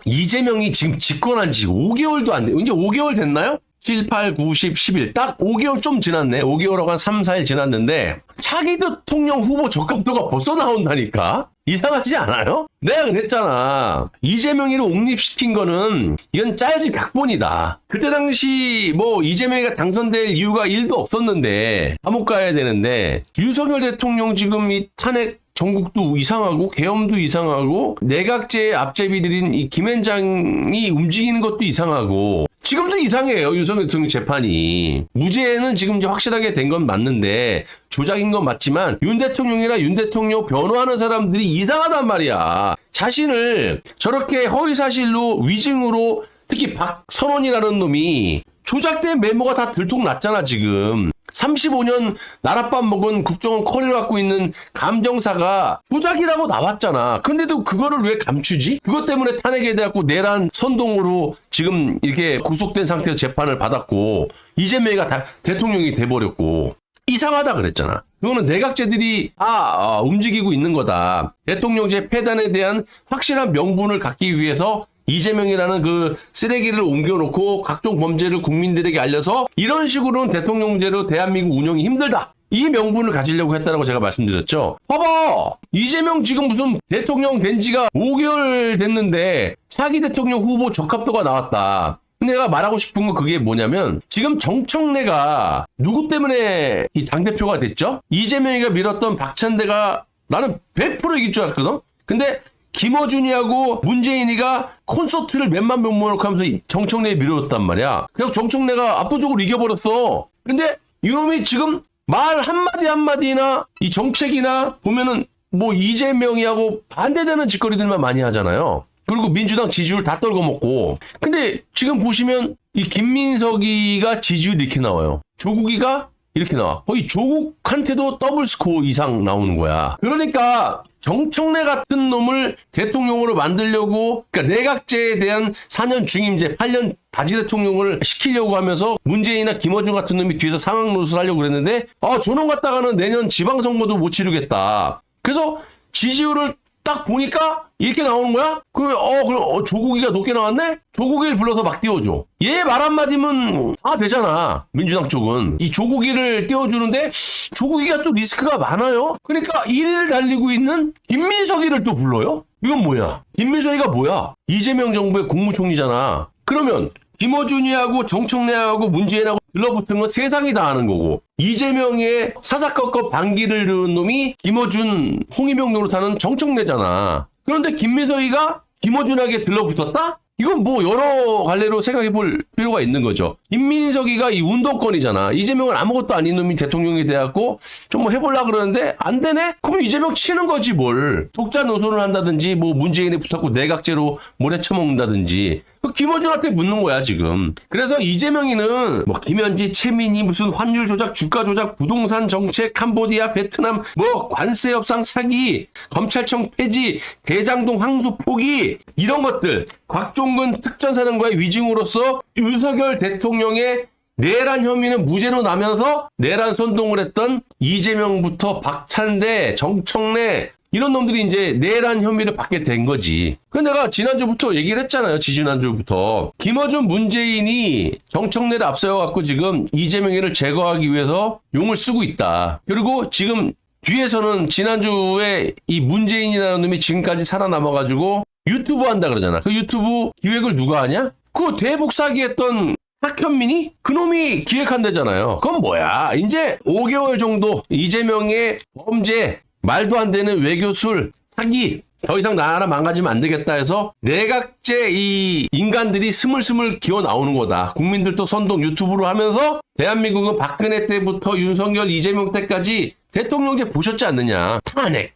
이재명이 지금 집권한 지 5개월도 안 돼. 이제 5개월 됐나요? 7, 8, 9, 10, 11. 딱 5개월 좀 지났네. 5개월하고 한 3, 4일 지났는데 차기 대통령 후보 적합도가 벌써 나온다니까? 이상하지 않아요? 내가 그랬잖아. 이재명이를 옹립시킨 거는 이건 짜여진 각본이다. 그때 당시 뭐 이재명이가 당선될 이유가 1도 없었는데 감옥 가야 되는데 윤석열 대통령 지금 이 탄핵 전국도 이상하고 계엄도 이상하고 내각제 앞제비들인 이 김앤장이 움직이는 것도 이상하고 지금도 이상해요. 윤석열 대통령 재판이. 무죄는 지금 이제 확실하게 된 건 맞는데 조작인 건 맞지만 윤 대통령이나 윤 대통령 변호하는 사람들이 이상하단 말이야. 자신을 저렇게 허위사실로 위증으로 특히 박선원이라는 놈이 조작된 메모가 다 들통났잖아 지금. 35년 나랏밥 먹은 국정원 커리어 갖고 있는 감정사가 조작이라고 나왔잖아. 근데도 그거를 왜 감추지? 그것 때문에 탄핵에 대하고 내란 선동으로 지금 이렇게 구속된 상태에서 재판을 받았고 이재명이가 다 대통령이 돼버렸고 이상하다 그랬잖아. 그거는 내각제들이 다 움직이고 있는 거다. 대통령제 폐단에 대한 확실한 명분을 갖기 위해서 이재명이라는 그 쓰레기를 옮겨놓고 각종 범죄를 국민들에게 알려서 이런 식으로는 대통령제로 대한민국 운영이 힘들다. 이 명분을 가지려고 했다라고 제가 말씀드렸죠. 봐봐! 이재명 지금 무슨 대통령 된 지가 5개월 됐는데 차기 대통령 후보 적합도가 나왔다. 근데 내가 말하고 싶은 건 그게 뭐냐면 지금 정청래가 누구 때문에 이 당대표가 됐죠? 이재명이가 밀었던 박찬대가 나는 100% 이길 줄 알았거든? 근데 김어준이하고 문재인이가 콘서트를 몇만 명 모여놓고 정청래에 밀어줬단 말이야. 그냥 정청래가 압도적으로 이겨버렸어. 근데 이놈이 지금 말 한마디 한마디나 이 정책이나 보면은 뭐 이재명이하고 반대되는 짓거리들만 많이 하잖아요. 그리고 민주당 지지율 다 떨궈먹고. 근데 지금 보시면 이 김민석이가 지지율이 이렇게 나와요. 조국이가 이렇게 나와. 거의 조국한테도 더블 스코어 이상 나오는 거야. 그러니까 정청래 같은 놈을 대통령으로 만들려고, 그러니까 내각제에 대한 4년 중임제, 8년 바지 대통령을 시키려고 하면서 문재인이나 김어준 같은 놈이 뒤에서 상황 노릇을 하려고 그랬는데, 저놈 갖다가는 내년 지방선거도 못 치르겠다. 그래서 지지율을 딱 보니까 이렇게 나오는 거야? 그럼 조국이가 높게 나왔네? 조국이를 불러서 막 띄워줘. 얘 말 한마디면 다 되잖아. 민주당 쪽은. 이 조국이를 띄워주는데 조국이가 또 리스크가 많아요. 그러니까 1위를 달리고 있는 김민석이를 또 불러요? 이건 뭐야? 김민석이가 뭐야? 이재명 정부의 국무총리잖아. 그러면 김어준이하고 정청래하고 문재인하고 들러붙은 건 세상이 다 아는 거고 이재명의 사사건건 반기를 넣은 놈이 김어준 홍위병 노릇하는 정청래잖아. 그런데 김민석이가 김어준에게 들러붙었다? 이건 뭐 여러 갈래로 생각해 볼 필요가 있는 거죠. 김민석이가 이 운동권이잖아. 이재명은 아무것도 아닌 놈이 대통령이 돼갖고 좀 뭐 해보려고 그러는데 안 되네? 그럼 이재명 치는 거지 뭘. 독자 노선을 한다든지 뭐 문재인에 붙었고 내각제로 몰래 쳐먹는다든지 김어준한테 묻는 거야 지금. 그래서 이재명이는 뭐 김현지, 최민희 무슨 환율 조작, 주가 조작, 부동산 정책, 캄보디아, 베트남 뭐 관세 협상 사기, 검찰청 폐지, 대장동 항소 포기 이런 것들 곽종근 특전사령관의 위증으로서 윤석열 대통령의 내란 혐의는 무죄로 나면서 내란 선동을 했던 이재명부터 박찬대, 정청래 이런 놈들이 이제 내란 혐의를 받게 된 거지. 근데 내가 지난주부터 얘기를 했잖아요. 지지난주부터. 김어준 문재인이 정청래를 앞세워갖고 지금 이재명이를 제거하기 위해서 용을 쓰고 있다. 그리고 지금 뒤에서는 지난주에 이 문재인이라는 놈이 지금까지 살아남아가지고 유튜브 한다 그러잖아. 그 유튜브 기획을 누가 하냐? 그 대북 사기했던 박현민이? 그놈이 기획한다잖아요. 그건 뭐야? 이제 5개월 정도 이재명의 범죄 말도 안 되는 외교술, 사기, 더 이상 나라 망가지면 안 되겠다 해서 내각제 이 인간들이 스물스물 기어 나오는 거다. 국민들도 선동 유튜브로 하면서 대한민국은 박근혜 때부터 윤석열, 이재명 때까지 대통령제 보셨지 않느냐. 탄핵,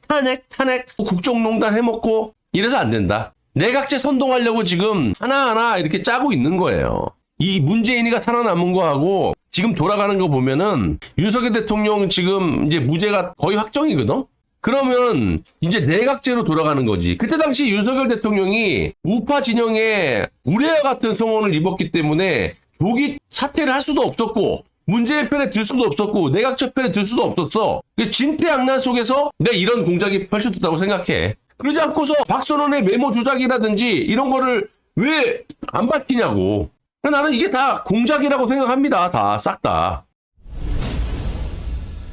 국정농단 해먹고 이래서 안 된다. 내각제 선동하려고 지금 하나하나 이렇게 짜고 있는 거예요. 이 문재인이가 살아남은 거하고 지금 돌아가는 거 보면은 윤석열 대통령 지금 이제 무죄가 거의 확정이거든? 그러면 이제 내각제로 돌아가는 거지. 그때 당시 윤석열 대통령이 우파 진영에 우레와 같은 성원을 입었기 때문에 조기 사퇴를 할 수도 없었고 문재인 편에 들 수도 없었고 내각제 편에 들 수도 없었어. 진퇴양난 속에서 내가 이런 공작이 펼쳐졌다고 생각해. 그러지 않고서 박선원의 메모 조작이라든지 이런 거를 왜 안 밝히냐고. 나는 이게 다 공작이라고 생각합니다. 다 싹 다.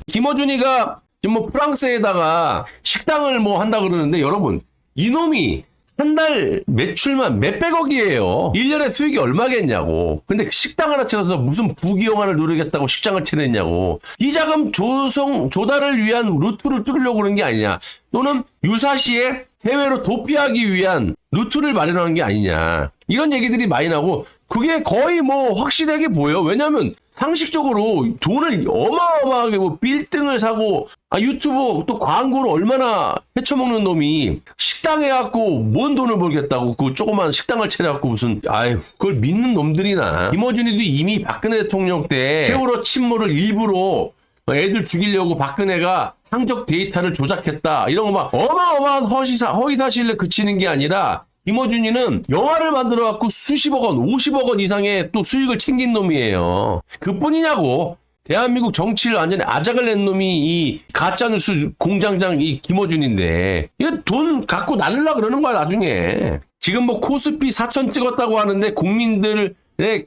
김어준이가 지금 뭐 프랑스에다가 식당을 뭐 한다 그러는데 여러분 이놈이 한 달 매출만 몇백억이에요. 1년에 수익이 얼마겠냐고. 근데 식당 하나 차려서 무슨 부귀영화를 누리겠다고 식당을 차렸냐고. 이 자금 조달을 위한 루트를 뚫으려고 그런 게 아니냐. 또는 유사시에 해외로 도피하기 위한 루트를 마련한 게 아니냐. 이런 얘기들이 많이 나고 그게 거의 뭐 확실하게 보여. 왜냐면 상식적으로 돈을 어마어마하게 뭐 빌딩을 사고 유튜브 또 광고를 얼마나 헤쳐먹는 놈이 식당에 갖고 뭔 돈을 벌겠다고 그 조그만 식당을 차려갖고 무슨 그걸 믿는 놈들이나. 김어준이도 이미 박근혜 대통령 때 세월호 침몰을 일부러 애들 죽이려고 박근혜가 항적 데이터를 조작했다 이런 거 막 어마어마한 허위사실을 그치는 게 아니라 김어준이는 영화를 만들어갖고 수십억 원, 50억 원 이상의 또 수익을 챙긴 놈이에요. 그뿐이냐고. 대한민국 정치를 완전히 아작을 낸 놈이 이 가짜뉴스 공장장 이 김어준인데 이거 돈 갖고 날리려고 그러는 거야 나중에. 지금 뭐 코스피 4천 찍었다고 하는데 국민들의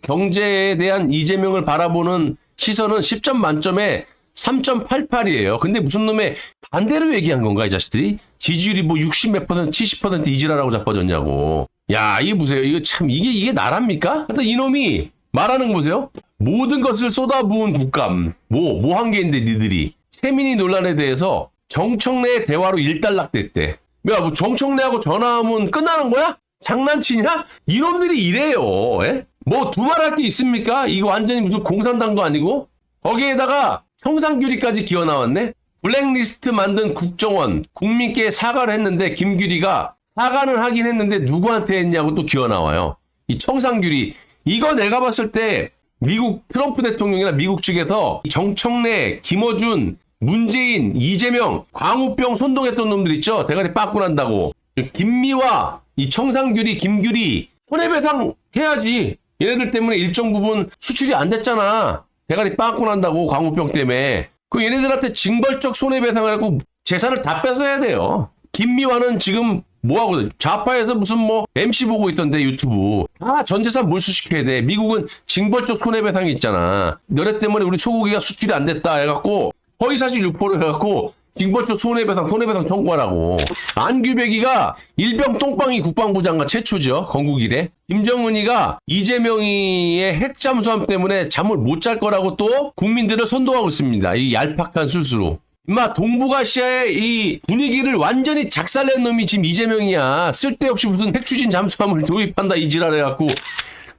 경제에 대한 이재명을 바라보는 시선은 10점 만점에 3.88이에요. 근데 무슨 놈의 반대로 얘기한 건가 이 자식들이? 지지율이 뭐 60 몇 %, 70% 이지라라고 자빠졌냐고. 야, 이게 보세요. 이거 참 이게 나랍니까? 하여튼 이놈이 말하는 거 보세요. 모든 것을 쏟아부은 국감. 뭐 한 게인데 니들이. 최민희 논란에 대해서 정청래 대화로 일단락됐대. 야, 뭐 정청래하고 전화하면 끝나는 거야? 장난치냐? 이놈들이 이래요. 에? 뭐 두말할 게 있습니까? 이거 완전히 무슨 공산당도 아니고? 거기에다가 청산규리까지 기어 나왔네? 블랙리스트 만든 국정원, 국민께 사과를 했는데 김규리가 사과는 하긴 했는데 누구한테 했냐고 또 기어 나와요. 이 청산규리. 이거 내가 봤을 때 미국 트럼프 대통령이나 미국 측에서 정청래, 김어준, 문재인, 이재명, 광우병 선동했던 놈들 있죠? 대가리 빠꾸 난다고. 김미화, 이 청산규리, 김규리 손해배상 해야지. 얘네들 때문에 일정 부분 수출이 안 됐잖아. 대가리 빠꾸 난다고 광우병 때문에. 그 얘네들한테 징벌적 손해배상을 하고 재산을 다 뺏어야 돼요. 김미화는 지금 뭐하고 좌파에서 무슨 뭐 MC 보고 있던데 유튜브. 전 재산 몰수시켜야 돼. 미국은 징벌적 손해배상이 있잖아. 너네 때문에 우리 소고기가 수출이 안 됐다 해갖고 허위사실 유포를 해갖고 징벌적 손해배상 청구하라고. 안규백이가 일병 똥방이 국방부 장관 최초죠. 건국 이래. 김정은이가 이재명이의 핵 잠수함 때문에 잠을 못 잘 거라고 또 국민들을 선동하고 있습니다. 이 얄팍한 술수로. 임마 동북아시아의 이 분위기를 완전히 작살낸 놈이 지금 이재명이야. 쓸데없이 무슨 핵 추진 잠수함을 도입한다 이 지랄해갖고.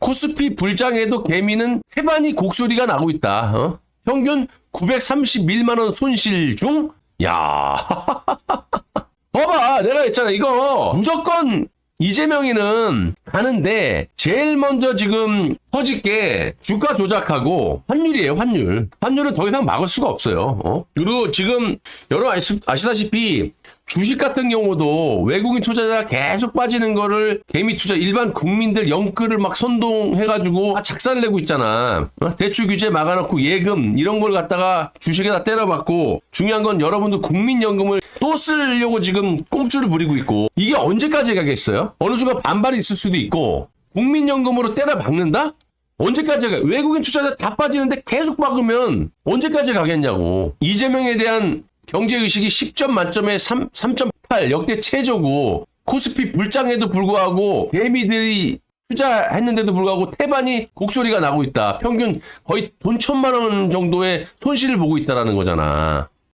코스피 불장에도 개미는 세반이 곡소리가 나고 있다. 평균 931만 원 손실 중. 야, 봐봐, 내가 했잖아. 이거 무조건 이재명이는 가는데 제일 먼저 지금 터질 게 주가 조작하고 환율이에요. 환율은 더 이상 막을 수가 없어요. 그리고 지금 여러분 아시다시피 주식 같은 경우도 외국인 투자자가 계속 빠지는 거를 개미 투자 일반 국민들 영끌을 막 선동해가지고 작살 내고 있잖아. 대출 규제 막아놓고 예금 이런 걸 갖다가 주식에다 때려박고 중요한 건 여러분들 국민연금을 또 쓰려고 지금 꼼수를 부리고 있고 이게 언제까지 가겠어요? 어느 순간 반발이 있을 수도 있고 국민연금으로 때려박는다? 언제까지 가? 외국인 투자자 다 빠지는데 계속 박으면 언제까지 가겠냐고. 이재명에 대한 경제의식이 10점 만점에 3.8 역대 최저고 코스피 불장에도 불구하고 개미들이 투자했는데도 불구하고 태반이 곡소리가 나고 있다. 평균 거의 돈 1,000만 원 정도의 손실을 보고 있다라는 거잖아.